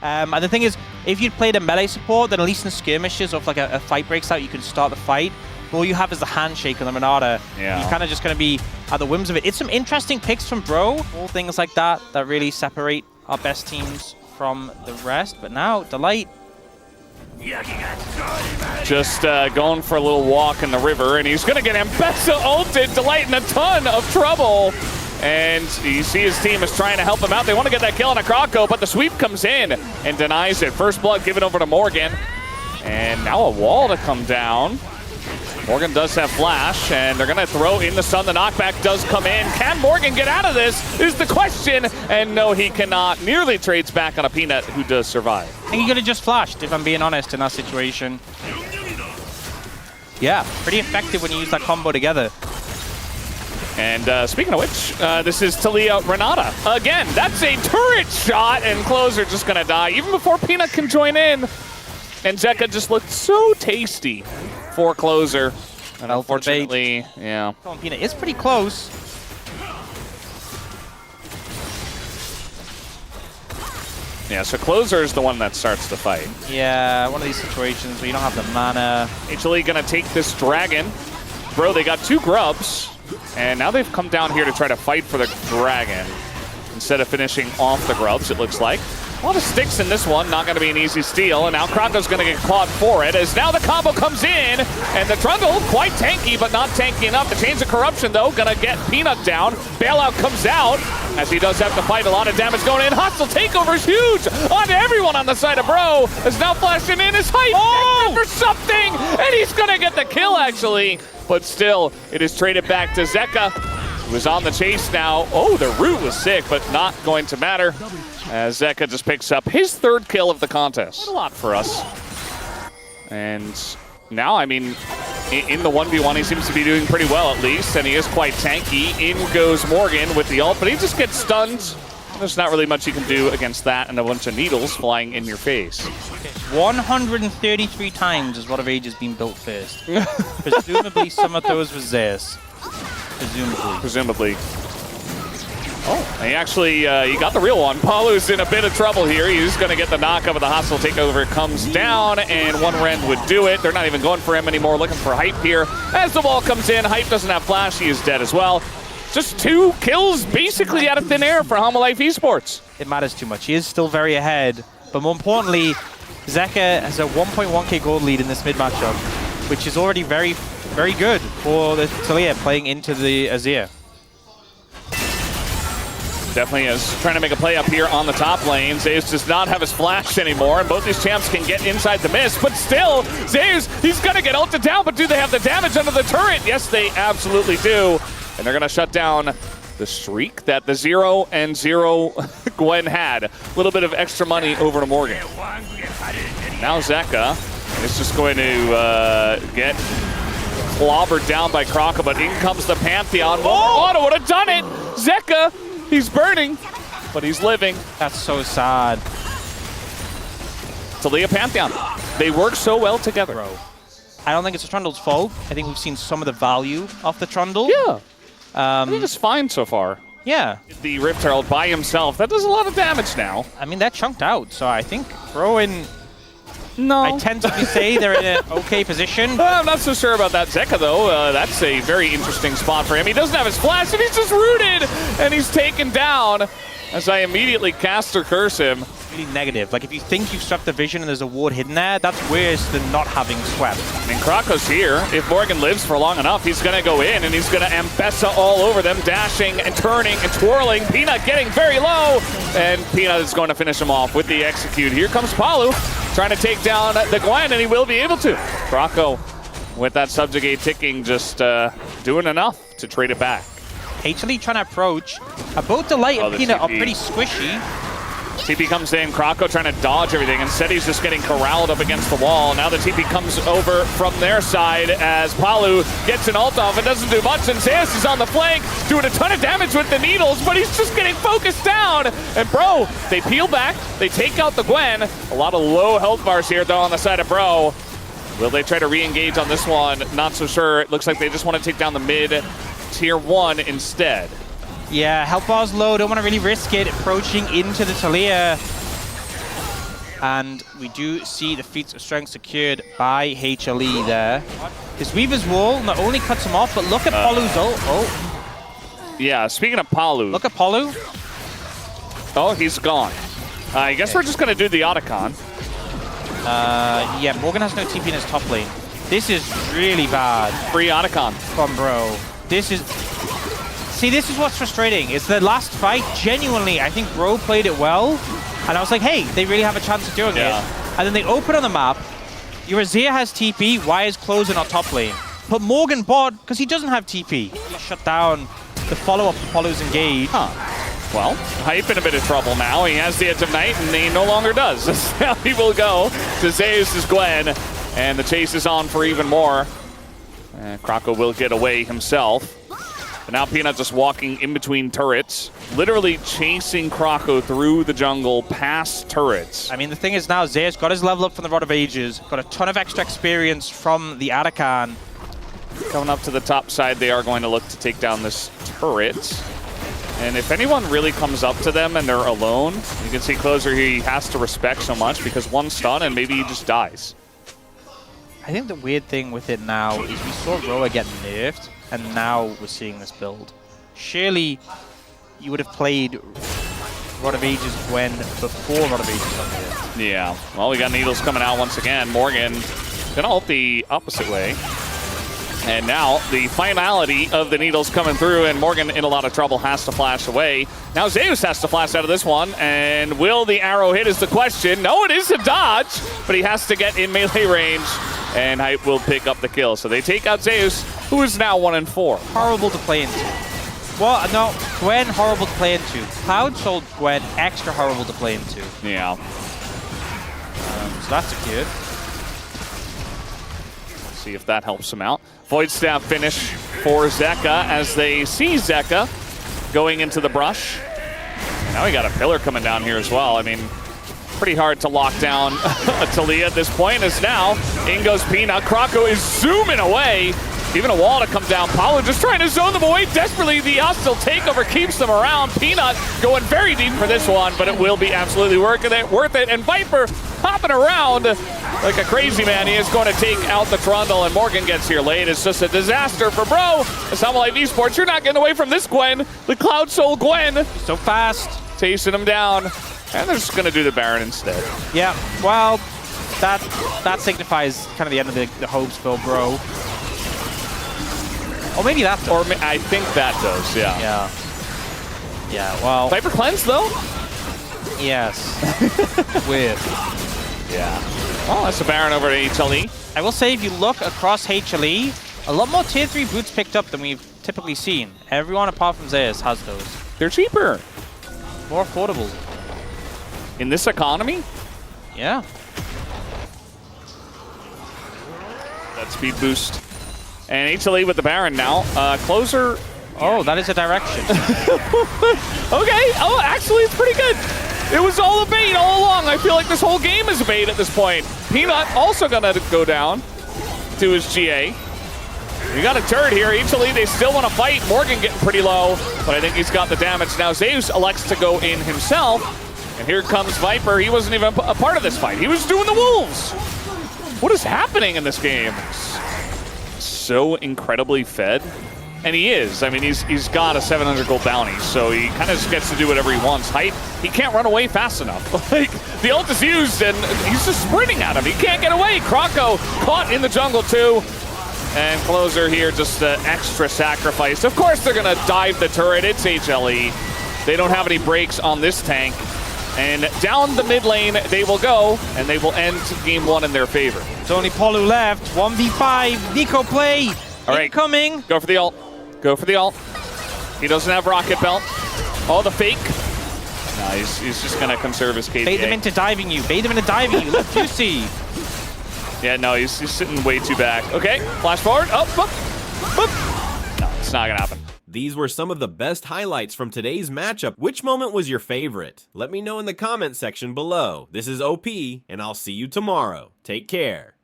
And the thing is, if you'd played a melee support, then at least in skirmishes or if like a fight breaks out, you can start the fight. But all you have is the handshake on the Renata. Yeah. You're kind of just going to be at the whims of it. It's some interesting picks from Bro. All things like that that really separate our best teams from the rest. But now, Delight. Just going for a little walk in the river, and he's going to get M-Pesa ulted. Delight in a ton of trouble. And you see his team is trying to help him out. They want to get that kill on a Croco, but the sweep comes in and denies it. First blood given over to Morgan. And now a wall to come down. Morgan does have flash, and they're going to throw in the sun. The knockback does come in. Can Morgan get out of this is the question. And no, he cannot. Nearly trades back on a Peanut, who does survive. I think he could have just flashed, if I'm being honest, in that situation. Yeah, pretty effective when you use that combo together. And speaking of which, this is Talia Renata. Again, that's a turret shot, and Closer just going to die even before Peanut can join in. And Zeka just looked so tasty for Closer. And unfortunately, yeah. Peanut is pretty close. Yeah, so Closer is the one that starts the fight. Yeah, one of these situations where you don't have the mana. HLE going to take this dragon. Bro, they got 2 grubs. And now they've come down here to try to fight for the dragon instead of finishing off the grubs, it looks like. A lot of sticks in this one, not going to be an easy steal, and now Croco's going to get clawed for it, as now the combo comes in, and the Trundle, quite tanky, but not tanky enough. The Chains of Corruption, though, going to get Peanut down. Bailout comes out, as he does have to fight. A lot of damage going in. Hostile takeover is huge on everyone on the side of Bro, is now flashing in his height for something, and he's going to get the kill, actually. But still, it is traded back to Zeka, who is on the chase now. Oh, the root was sick, but not going to matter, as Zeka just picks up his 3rd kill of the contest. A lot for us. And now, I mean, in the 1v1, he seems to be doing pretty well at least, and he is quite tanky. In goes Morgan with the ult, but he just gets stunned. There's not really much you can do against that and a bunch of needles flying in your face. 133 times is what of Age has been built first. Presumably some of those was theirs. Presumably. Oh, he actually, he got the real one. Palu's in a bit of trouble here. He's going to get the knock-up of the hostile takeover. Comes down, and one Rend would do it. They're not even going for him anymore, looking for Hype here. As the ball comes in, Hype doesn't have flash. He is dead as well. Just 2 kills basically out of thin air for Hanwha Life Esports. It matters too much. He is still very ahead. But more importantly, Zeka has a 1.1k gold lead in this mid matchup, which is already very, very good for the Talia playing into the Azir. Definitely is trying to make a play up here on the top lane. Zeus does not have his flash anymore, and both these champs can get inside the mist, but still, Zeus, he's gonna get ulted down, but do they have the damage under the turret? Yes, they absolutely do. And they're gonna shut down the streak that the 0-0 Gwen had. A little bit of extra money over to Morgan. Now Zeka is just going to get clobbered down by Croco, but in comes the Pantheon. Auto would have done it! Zeka, he's burning, but he's living. That's so sad. Talia Pantheon, they work so well together. Bro, I don't think it's the Trundle's fault. I think we've seen some of the value of the Trundle. Yeah. I think it's fine so far. Yeah. The Rift Herald by himself, that does a lot of damage now. I mean, they're chunked out, so I think Bro and... No. I tend to say they're in an okay position. I'm not so sure about that Zeka, though. That's a very interesting spot for him. He doesn't have his flash, and he's just rooted, and he's taken down as I immediately cast or curse him. Really negative. Like, if you think you've swept the vision and there's a ward hidden there, that's worse than not having swept. I mean, Croco's here. If Morgan lives for long enough, he's going to go in, and he's going to M-Pesa all over them, dashing and turning and twirling. Peanut getting very low, and Peanut is going to finish him off with the execute. Here comes Palu, trying to take down the Gwen, and he will be able to. Croco, with that subjugate ticking, just doing enough to trade it back. HLE trying to approach. Both Delight and Peanut are pretty squishy. TP comes in, Croco trying to dodge everything. Instead, he's just getting corralled up against the wall. Now the TP comes over from their side as Palu gets an ult off and doesn't do much. And Zeus is on the flank, doing a ton of damage with the needles, but he's just getting focused down. And Bro, they peel back, they take out the Gwen. A lot of low health bars here, though, on the side of Bro. Will they try to re-engage on this one? Not so sure. It looks like they just want to take down the mid tier 1 instead. Yeah, health bar's low, don't want to really risk it. Approaching into the Talia. And we do see the feats of strength secured by HLE there. This Weaver's Wall not only cuts him off, but look at Polu's ult. Oh. Yeah, speaking of Palu. Look at Polu. Oh, he's gone. I guess we're just going to do the Otacon. Yeah, Morgan has no TP in his top lane. This is really bad. Free Otacon. From Bro. This is... See, this is what's frustrating. It's the last fight, genuinely, I think Bro played it well. And I was like, hey, they really have a chance of doing it. And then they open on the map. Your Azir has TP. Why is closing on top lane? Put Morgan bot, because he doesn't have TP. He shut down the follow-up to Polu's engage. Well, Hype in a bit of trouble now. He has the Edge of Night, and he no longer does. Now he will go to Zeus' Gwen, and the chase is on for even more. Krako will get away himself. But now Peanut just walking in between turrets, literally chasing Krako through the jungle past turrets. I mean, the thing is now, Zeus got his level up from the Rod of Ages, got a ton of extra experience from the Otacon. Coming up to the top side, they are going to look to take down this turret. And if anyone really comes up to them and they're alone, you can see Closer he has to respect so much because one stun and maybe he just dies. I think the weird thing with it now is we saw Roa get nerfed, and now we're seeing this build. Surely you would have played Rod of Ages Gwen before Rod of Ages got nerfed. Yeah, well, we got Needles coming out once again. Morgan gonna ult the opposite way. And now the finality of the Needles coming through, and Morgan in a lot of trouble has to flash away. Now Zeus has to flash out of this one, and will the arrow hit is the question. No, it is a dodge, but he has to get in melee range, and Hype will pick up the kill. So they take out Zeus, who is now 1-4. Horrible to play into. Well, no, Gwen, horrible to play into. Cloud sold Gwen extra horrible to play into. Yeah. So that's secured. Let's see if that helps him out. Void Staff finish for Zeka as they see Zeka going into the brush. Now we got a pillar coming down here as well. I mean, pretty hard to lock down a Talia at this point, as now in goes Peanut. Krako is zooming away. Even a wall to come down. Paulo just trying to zone them away desperately. The hostile takeover keeps them around. Peanut going very deep for this one, but it will be absolutely worth it. And Viper hopping around like a crazy man. He is going to take out the Trundle, and Morgan gets here late. It's just a disaster for Bro. It's Hanwha Life Esports. You're not getting away from this Gwen. The Cloud Soul Gwen. So fast. Chasing him down. And they're just going to do the Baron instead. Yeah, well, that signifies kind of the end of the hopes for Bro. Or maybe that does. Or I think that does, yeah. Yeah, well... Viper Cleanse, though? Yes. Weird. Yeah. Well, that's a Baron over to HLE. I will say, if you look across HLE, a lot more tier 3 boots picked up than we've typically seen. Everyone apart from Zeus has those. They're cheaper. More affordable. In this economy? Yeah. That speed boost. And HLE with the Baron now. Closer. Oh, that is a direction. Okay. Oh, actually, it's pretty good. It was all a bait all along. I feel like this whole game is a bait at this point. Peanut also going to go down to his GA. We got a turret here. HLE, they still want to fight. Morgan getting pretty low, but I think he's got the damage. Now Zeus elects to go in himself. And here comes Viper. He wasn't even a part of this fight. He was doing the wolves. What is happening in this game? So incredibly fed, and he is. I mean, he's got a 700 gold bounty, so he kind of just gets to do whatever he wants. Height, he can't run away fast enough. Like, the ult is used, and he's just sprinting at him. He can't get away. Krako caught in the jungle too, and Closer here just extra sacrifice. Of course, they're gonna dive the turret. It's HLE. They don't have any breaks on this tank. And down the mid lane they will go, and they will end game 1 in their favor. It's only Polu left. 1v5. Nico play. All right. Incoming. Go for the ult. Go for the ult. He doesn't have Rocket Belt. Oh, the fake. No, he's just going to conserve his KDA. Bait them into diving you. Bait them into diving you. Look, juicy. Yeah, no, he's sitting way too back. Okay, flash forward. Oh, boop, boop. No, it's not going to happen. These were some of the best highlights from today's matchup. Which moment was your favorite? Let me know in the comment section below. This is OP, and I'll see you tomorrow. Take care.